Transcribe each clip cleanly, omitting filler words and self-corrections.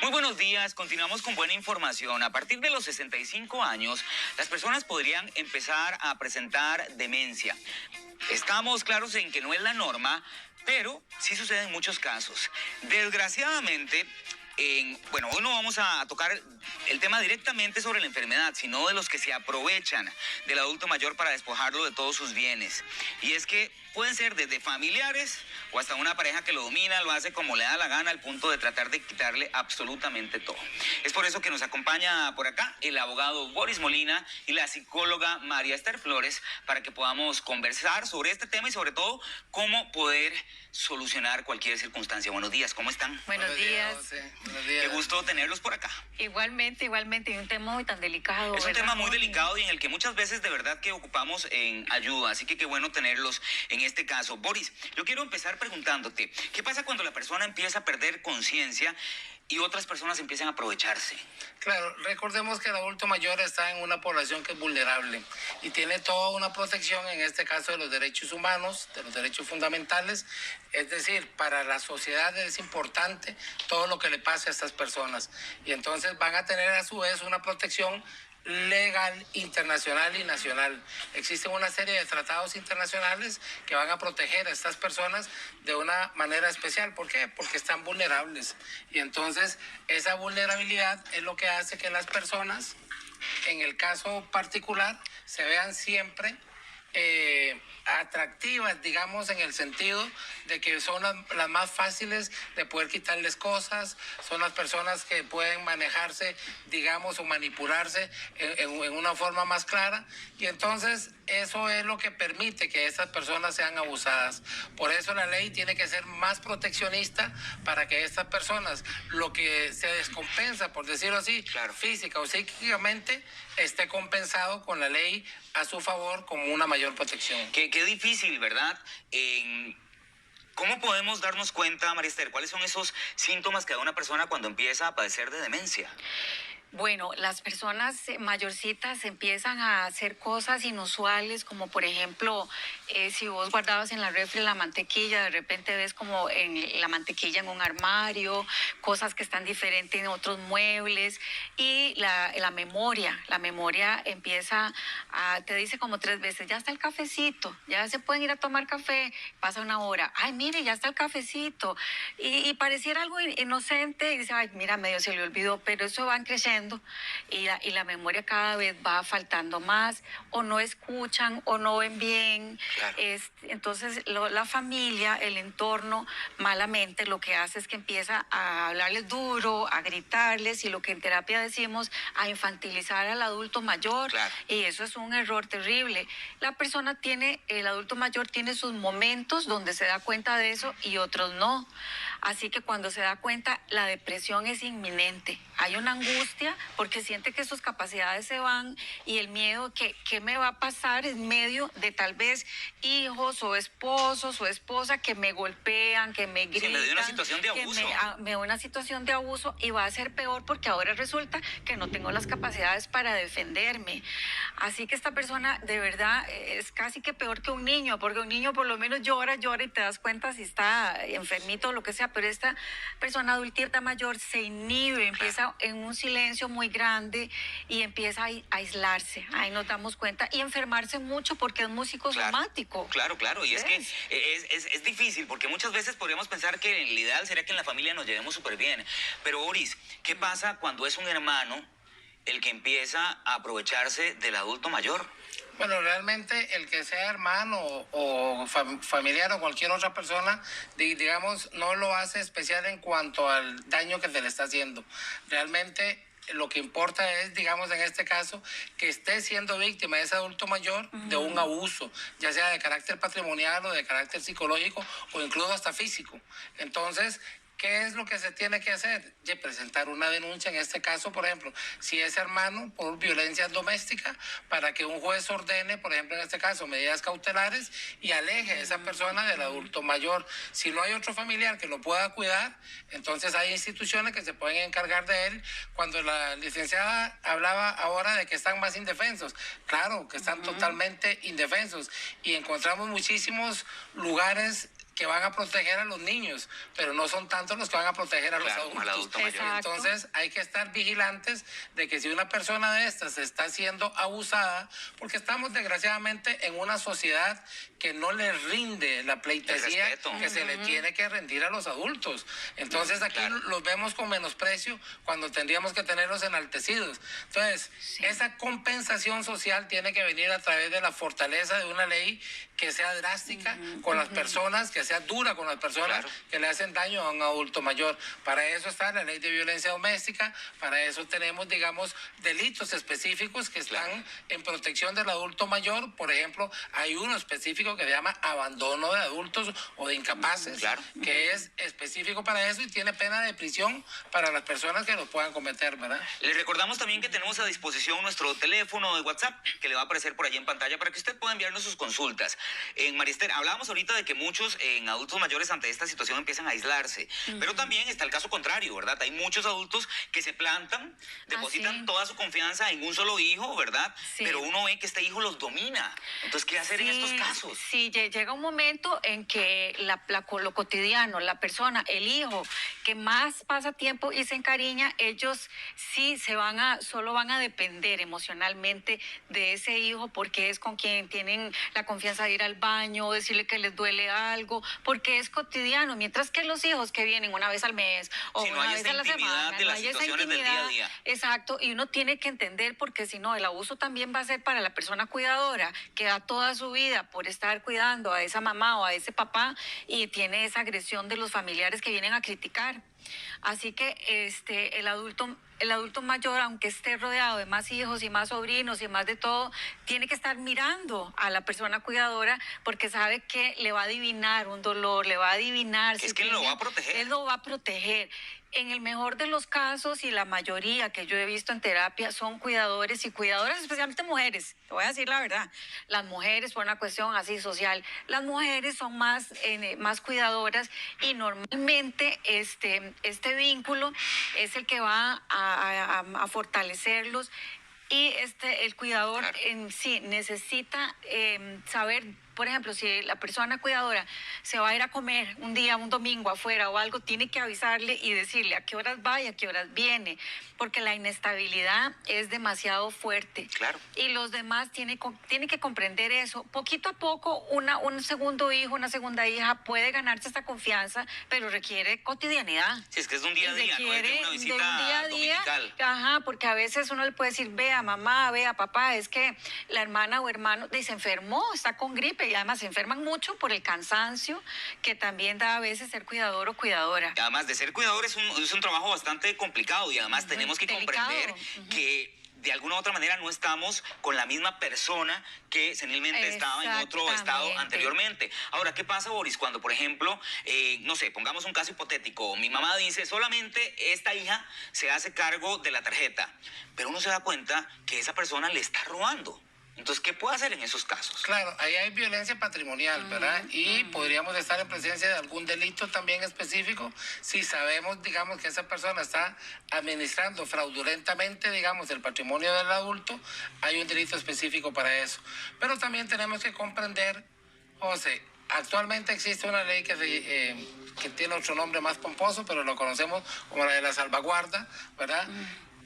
Muy buenos días, continuamos con buena información. A partir de los 65 años, las personas podrían empezar a presentar demencia. Estamos claros en que no es la norma, pero sí sucede en muchos casos. Desgraciadamente, hoy no vamos a tocar el tema directamente sobre la enfermedad, sino de los que se aprovechan del adulto mayor para despojarlo de todos sus bienes. Y es que pueden ser desde familiares o hasta una pareja que lo domina, lo hace como le da la gana al punto de tratar de quitarle absolutamente todo. Es por eso que nos acompaña por acá el abogado Boris Molina y la psicóloga María Esther Flores para que podamos conversar sobre este tema y sobre todo cómo poder solucionar cualquier circunstancia. Buenos días, ¿cómo están? Buenos días. Buenos días. Qué gusto tenerlos por acá. Igualmente, y un tema muy tan delicado. Es un ¿verdad, tema muy Jorge? delicado y en el que muchas veces de verdad que ocupamos en ayuda, así que qué bueno tenerlos en este caso. Boris, yo quiero empezar preguntándote, ¿qué pasa cuando la persona empieza a perder conciencia y otras personas empiezan a aprovecharse? Claro, recordemos que el adulto mayor está en una población que es vulnerable y tiene toda una protección, en este caso de los derechos humanos, de los derechos fundamentales. Es decir, para la sociedad es importante todo lo que le pase a estas personas. Y entonces van a tener a su vez una protección legal, internacional y nacional. Existen una serie de tratados internacionales que van a proteger a estas personas de una manera especial. ¿Por qué? Porque están vulnerables. Y entonces esa vulnerabilidad es lo que hace que las personas, en el caso particular, se vean siempre atractivas, digamos, en el sentido de que son las más fáciles de poder quitarles cosas, son las personas que pueden manejarse, digamos, o manipularse en una forma más clara, y entonces eso es lo que permite que estas personas sean abusadas. Por eso la ley tiene que ser más proteccionista para que estas personas, lo que se descompensa, por decirlo así, claro, física o psíquicamente, esté compensado con la ley a su favor como una mayor protección. Qué difícil, ¿verdad? ¿Cómo podemos darnos cuenta, María Esther, cuáles son esos síntomas que da una persona cuando empieza a padecer de demencia? Bueno, las personas mayorcitas empiezan a hacer cosas inusuales, como por ejemplo, si vos guardabas en la refri la mantequilla, de repente ves como en la mantequilla en un armario, cosas que están diferentes en otros muebles, y la memoria empieza te dice como 3 veces, ya está el cafecito, ya se pueden ir a tomar café, pasa una hora, ay, mire, ya está el cafecito, y pareciera algo inocente, y dice, ay, mira, medio se le olvidó, pero eso van creciendo y la memoria cada vez va faltando más, o no escuchan o no ven bien. Claro. Entonces la familia, el entorno, malamente lo que hace es que empieza a hablarles duro, a gritarles, y lo que en terapia decimos, a infantilizar al adulto mayor. Claro. Y eso es un error terrible. El adulto mayor tiene sus momentos donde se da cuenta de eso y otros no. Así que cuando se da cuenta, la depresión es inminente. Hay una angustia porque siente que sus capacidades se van, y el miedo que qué me va a pasar en medio de tal vez hijos o esposos o esposa que me golpean, que me gritan. Sí, me dio una situación de abuso. Me dio una situación de abuso, y va a ser peor porque ahora resulta que no tengo las capacidades para defenderme. Así que esta persona de verdad es casi que peor que un niño, porque un niño por lo menos llora y te das cuenta si está enfermito o lo que sea, pero esta persona adulta mayor se inhibe, empieza en un silencio muy grande y empieza a aislarse. Ahí nos damos cuenta, y enfermarse mucho porque es psicosomático. Claro, y es que es difícil porque muchas veces podríamos pensar que el ideal sería que en la familia nos llevemos súper bien, pero Boris, ¿qué pasa cuando es un hermano el que empieza a aprovecharse del adulto mayor? Bueno, realmente el que sea hermano o familiar o cualquier otra persona, digamos, no lo hace especial en cuanto al daño que se le está haciendo. Realmente lo que importa es, digamos, en este caso, que esté siendo víctima de ese adulto mayor de un abuso, ya sea de carácter patrimonial o de carácter psicológico o incluso hasta físico. Entonces, ¿qué es lo que se tiene que hacer? Presentar una denuncia, en este caso, por ejemplo, si es hermano, por violencia doméstica, para que un juez ordene, por ejemplo, en este caso, medidas cautelares y aleje a esa persona del adulto mayor. Si no hay otro familiar que lo pueda cuidar, entonces hay instituciones que se pueden encargar de él. Cuando la licenciada hablaba ahora de que están más indefensos, claro, que están totalmente indefensos, y encontramos muchísimos lugares que van a proteger a los niños, pero no son tantos los que van a proteger a los adultos. Al adulto mayor. Exacto. Entonces hay que estar vigilantes de que si una persona de estas está siendo abusada, porque estamos desgraciadamente en una sociedad que no le rinde la pleitesía El respeto. que se le tiene que rendir a los adultos. Entonces aquí Claro. los vemos con menosprecio cuando tendríamos que tenerlos enaltecidos. Entonces, esa compensación social tiene que venir a través de la fortaleza de una ley que sea drástica con las personas, que sea dura con las personas Claro. que le hacen daño a un adulto mayor. Para eso está la ley de violencia doméstica, para eso tenemos, digamos, delitos específicos que están Claro. en protección del adulto mayor. Por ejemplo, hay uno específico que se llama abandono de adultos o de incapaces, Claro. que es específico para eso y tiene pena de prisión para las personas que lo puedan cometer, ¿verdad? Les recordamos también que tenemos a disposición nuestro teléfono de WhatsApp, que le va a aparecer por allí en pantalla para que usted pueda enviarnos sus consultas. En Marister, hablábamos ahorita de que muchos adultos mayores ante esta situación empiezan a aislarse, pero también está el caso contrario, ¿verdad? Hay muchos adultos que se plantan, depositan sí. toda su confianza en un solo hijo, ¿verdad? Sí. Pero uno ve que este hijo los domina. Entonces, ¿qué hacer en estos casos? Sí, llega un momento en que lo cotidiano, la persona, el hijo que más pasa tiempo y se encariña, ellos sí solo van a depender emocionalmente de ese hijo porque es con quien tienen la confianza de ir al baño, decirle que les duele algo, porque es cotidiano, mientras que los hijos que vienen una vez al mes o Sí, no una hay vez esa a la intimidad semana, de no las hay esa situaciones del día a intimidad. día. Exacto, y uno tiene que entender porque si no, el abuso también va a ser para la persona cuidadora que da toda su vida por estar cuidando a esa mamá o a ese papá y tiene esa agresión de los familiares que vienen a criticar. Así que el adulto mayor, aunque esté rodeado de más hijos y más sobrinos y más de todo, tiene que estar mirando a la persona cuidadora porque sabe que le va a adivinar un dolor, le va a adivinar. Es que él lo va a proteger. Él lo va a proteger. En el mejor de los casos y la mayoría que yo he visto en terapia son cuidadores y cuidadoras, especialmente mujeres. Te voy a decir la verdad. Las mujeres, por una cuestión así social, las mujeres son más cuidadoras y normalmente este vínculo es el que va a fortalecerlos. Y el cuidador Claro. en sí necesita saber, por ejemplo, si la persona cuidadora se va a ir a comer un día, un domingo afuera o algo, tiene que avisarle y decirle a qué horas va y a qué horas viene, porque la inestabilidad es demasiado fuerte. Claro. Y los demás tienen que comprender eso. Poquito a poco, un segundo hijo, una segunda hija puede ganarse esta confianza, pero requiere cotidianidad. Si es que es de un día a Y día, no es de requiere una de visita un día a día. dominical. Ajá, porque a veces uno le puede decir, vea mamá, vea papá, es que la hermana o hermano se enfermó, está con gripe y además se enferman mucho por el cansancio que también da a veces ser cuidador o cuidadora. Además de ser cuidador es un trabajo bastante complicado y además tenemos que Delicado. comprender que de alguna u otra manera no estamos con la misma persona que senilmente estaba en otro estado Exactamente. anteriormente. Ahora, ¿qué pasa, Boris, cuando, por ejemplo, no sé, pongamos un caso hipotético, mi mamá dice, solamente esta hija se hace cargo de la tarjeta, pero uno se da cuenta que esa persona le está robando? Entonces, ¿qué puede hacer en esos casos? Claro, ahí hay violencia patrimonial, ¿verdad? Y podríamos estar en presencia de algún delito también específico si sabemos, digamos, que esa persona está administrando fraudulentamente, digamos, el patrimonio del adulto, hay un delito específico para eso. Pero también tenemos que comprender, José, actualmente existe una ley que tiene otro nombre más pomposo, pero lo conocemos como la de la salvaguarda, ¿verdad?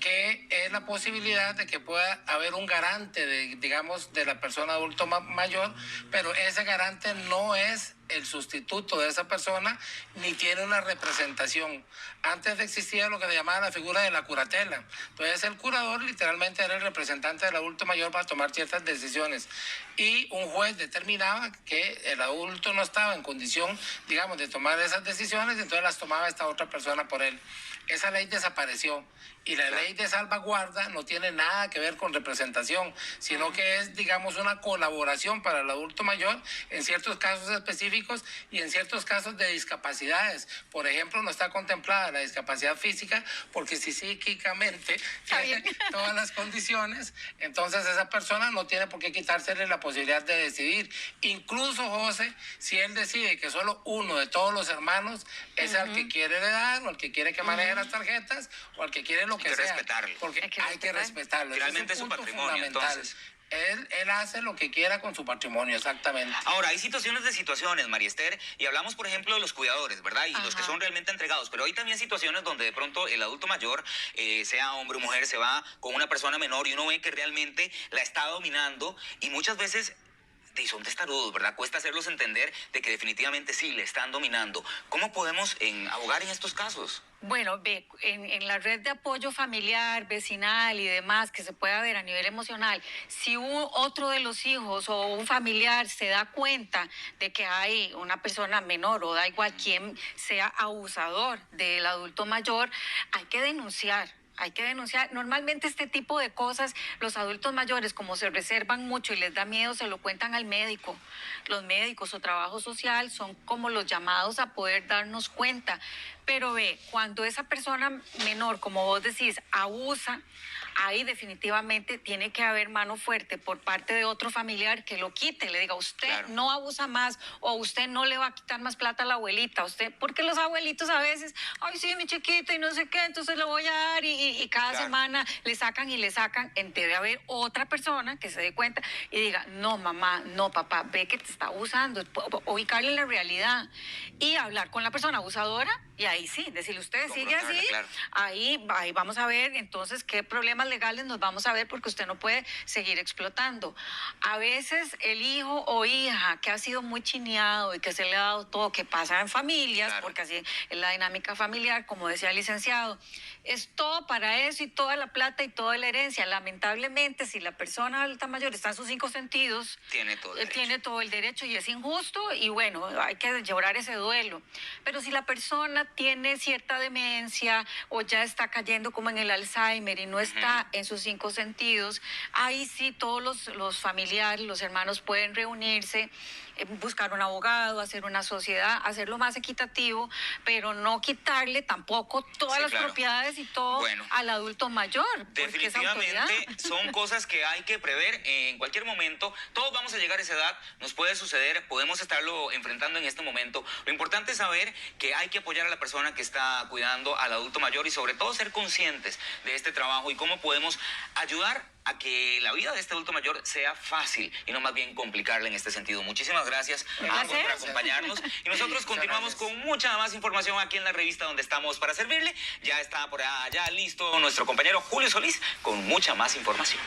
Que es la posibilidad de que pueda haber un garante, digamos, de la persona adulto mayor, pero ese garante no es el sustituto de esa persona ni tiene una representación. Antes existía lo que se llamaba la figura de la curatela. Entonces el curador literalmente era el representante del adulto mayor para tomar ciertas decisiones y un juez determinaba que el adulto no estaba en condición, digamos, de tomar esas decisiones, entonces las tomaba esta otra persona por él. Esa ley desapareció y la ley de salvaguarda no tiene nada que ver con representación, sino que es, digamos, una colaboración para el adulto mayor en ciertos casos específicos y en ciertos casos de discapacidades. Por ejemplo, no está contemplada la discapacidad física porque si psíquicamente tiene todas las condiciones, entonces esa persona no tiene por qué quitársele la posibilidad de decidir. Incluso, José, si él decide que solo uno de todos los hermanos es al que quiere heredar o al que quiere que maneje las tarjetas o al que quiere lo que sea. Respetarlo. Porque hay que respetarlo. Finalmente es un punto patrimonio, fundamental. entonces. él hace lo que quiera con su patrimonio, exactamente. Ahora, hay situaciones, María Esther, y hablamos, por ejemplo, de los cuidadores, ¿verdad? Y los que son realmente entregados, pero hay también situaciones donde de pronto el adulto mayor, sea hombre o mujer, se va con una persona menor y uno ve que realmente la está dominando y muchas veces son testarudos, ¿verdad? Cuesta hacerlos entender de que definitivamente sí, le están dominando. ¿Cómo podemos abogar en estos casos? Bueno, ve, en la red de apoyo familiar, vecinal y demás que se pueda ver a nivel emocional, si otro de los hijos o un familiar se da cuenta de que hay una persona menor o da igual quien sea abusador del adulto mayor, hay que denunciar. Hay que denunciar. Normalmente este tipo de cosas, los adultos mayores, como se reservan mucho y les da miedo, se lo cuentan al médico. Los médicos o trabajo social son como los llamados a poder darnos cuenta. Pero ve, cuando esa persona menor, como vos decís, abusa, ahí definitivamente tiene que haber mano fuerte por parte de otro familiar que lo quite, le diga, usted no abusa más o usted no le va a quitar más plata a la abuelita, usted, porque los abuelitos a veces, ay sí, mi chiquito y no sé qué, entonces le voy a dar y cada semana le sacan y le sacan, debe haber otra persona que se dé cuenta y diga, no mamá, no papá, ve que te está abusando, ubicarle la realidad y hablar con la persona abusadora y ahí sí, decirle, usted sigue así, ahí vamos a ver entonces qué problemas legales nos vamos a ver porque usted no puede seguir explotando. A veces el hijo o hija que ha sido muy chineado y que se le ha dado todo, que pasa en familias, porque así es la dinámica familiar, como decía el licenciado, es todo para eso y toda la plata y toda la herencia. Lamentablemente, si la persona adulta mayor está en sus 5 sentidos, tiene todo el derecho y es injusto y bueno, hay que llorar ese duelo. Pero si la persona tiene cierta demencia o ya está cayendo como en el Alzheimer y no está en sus 5 sentidos, ahí sí todos los familiares, los hermanos pueden reunirse, buscar un abogado, hacer una sociedad, hacerlo más equitativo, pero no quitarle tampoco todas las propiedades y todo al adulto mayor. Definitivamente son cosas que hay que prever en cualquier momento. Todos vamos a llegar a esa edad, nos puede suceder, podemos estarlo enfrentando en este momento. Lo importante es saber que hay que apoyar a la persona que está cuidando al adulto mayor y sobre todo ser conscientes de este trabajo y cómo podemos ayudar a que la vida de este adulto mayor sea fácil y no más bien complicarla en este sentido. Muchísimas gracias a ambos por acompañarnos y nosotros continuamos con mucha más información aquí en la revista donde estamos para servirle. Ya está por allá listo nuestro compañero Julio Solís con mucha más información.